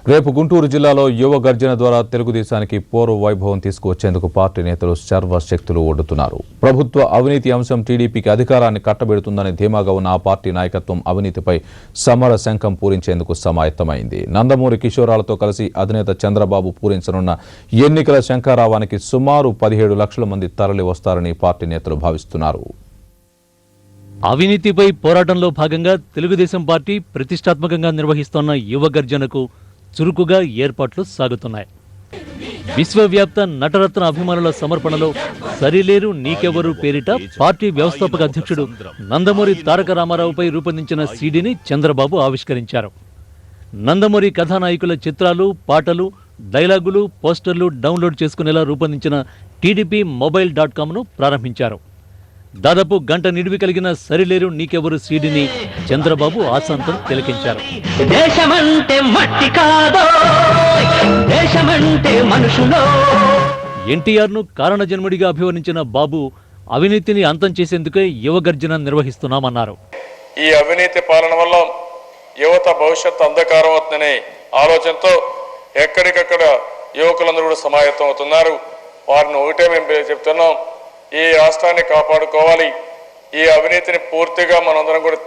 రేపు గుంటూరు జిల్లాలో యువ గర్జన ద్వారా తెలుగుదేశానికి పూర్వ వైభవం తీసుకువచ్చేందుకు పార్టీ నేతలు సర్వశక్తులు ఒడ్డుతున్నారు. ప్రభుత్వ అవినీతి అంశం టీడీపీకి అధికారాన్ని కట్టబెడుతుందని ధీమాగా ఉన్న ఆ పార్టీ నాయకత్వం అవినీతిపై సమర శంఖం పూరించేందుకు సమాయత్తమైంది. నందమూరి కిషోరాలతో కలిసి అధినేత చంద్రబాబు పూరించనున్న ఎన్నికల శంఖారావానికి సుమారు 17 లక్షల మంది తరలి వస్తారని పార్టీ నేతలు భావిస్తున్నారు. అవినీతిపై పోరాటంలో భాగంగా తెలుగుదేశం పార్టీ ప్రతిష్టాత్మకంగా నిర్వహిస్తున్న యువ గర్జనకు చురుకుగా ఏర్పాట్లు సాగుతున్నాయి. విశ్వవ్యాప్త నటరత్న అభిమానుల సమర్పణలో సరిలేరు నీకెవరు పేరిట పార్టీ వ్యవస్థాపక అధ్యక్షుడు నందమూరి తారక రామారావుపై రూపొందించిన సీడీని చంద్రబాబు ఆవిష్కరించారు. నందమూరి కథానాయకుల చిత్రాలు, పాటలు, డైలాగులు, పోస్టర్లు డౌన్లోడ్ చేసుకునేలా రూపొందించిన TDPmobile.comను ప్రారంభించారు. దాదాపు గంట నిడివి కలిగిన సరిలేరు నీకెవరు సీడీని చంద్రబాబు ఆశాంతం తిలకించారు. ఎన్టీఆర్ను కారణ జన్ముడిగా అభివర్ణించిన బాబు అవినీతిని అంతం చేసేందుకే యువ గర్జన నిర్వహిస్తున్నామన్నారు. ఈ అవినీతి పాలన వల్ల యువత భవిష్యత్తు అంధకారం అవుతుందనే ఆలోచనతో ఎక్కడికక్కడ యువకులందరూ కూడా సమాయత్తం అవుతున్నారు. వారిని ఒకటే మేము చెప్తున్నాం, ఈ రాష్ట్రాన్ని కాపాడుకోవాలి. ఈ అవినీతిని పూర్తిగా మనందరం కూడా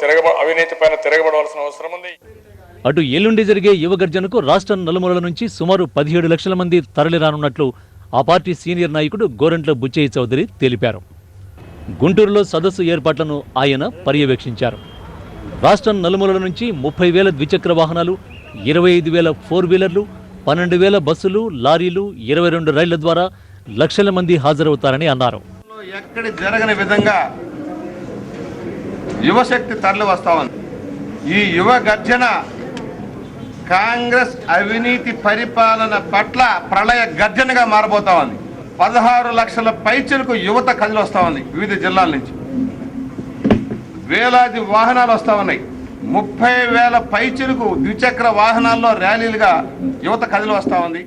అవినీతి పైన తిరగబడవలసిన అవసరం ఉంది. అటు ఎల్లుండి జరిగే యువ గర్జనకు రాష్ట్రం నలుమూలల నుంచి సుమారు 17 లక్షల మంది తరలిరానున్నట్లు ఆ పార్టీ సీనియర్ నాయకుడు గోరంట్ల బుచ్చయ్య చౌదరి తెలిపారు. గుంటూరులో సదస్సు ఏర్పాట్లను ఆయన పర్యవేక్షించారు. రాష్ట్రం నలుమూలల నుంచి 30,000 ద్విచక్ర వాహనాలు, 25,000 4 వీలర్లు, 12,000 బస్సులు, లారీలు, 22 రైళ్ల ద్వారా లక్షల మంది హాజరవుతారని అన్నారు. ఎక్కడి జరగని విధంగా యువశక్తి తరలి వస్తా ఉంది. ఈ యువ గర్జన కాంగ్రెస్ అవినీతి పరిపాలన పట్ల ప్రళయ గర్జనగా మారబోతా ఉంది. 16 లక్షల పైచలకు యువత కదిలి వస్తా ఉంది. వివిధ జిల్లాల నుంచి వేలాది వాహనాలు వస్తా ఉన్నాయి. 30,000 పైచలకు ద్విచక్ర వాహనాల్లో ర్యాలీలుగా యువత కదిలి వస్తా ఉంది.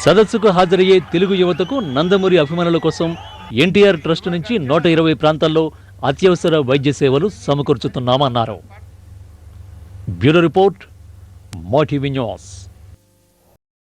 సదస్సుకు హాజరయ్యే తెలుగు యువతకు నందమూరి అభిమానుల కోసం ఎన్టీఆర్ ట్రస్ట్ నుంచి 120 ప్రాంతాల్లో అత్యవసర వైద్య సేవలు సమకూర్చుతున్నామన్నారు. Bureau report, MOTV news.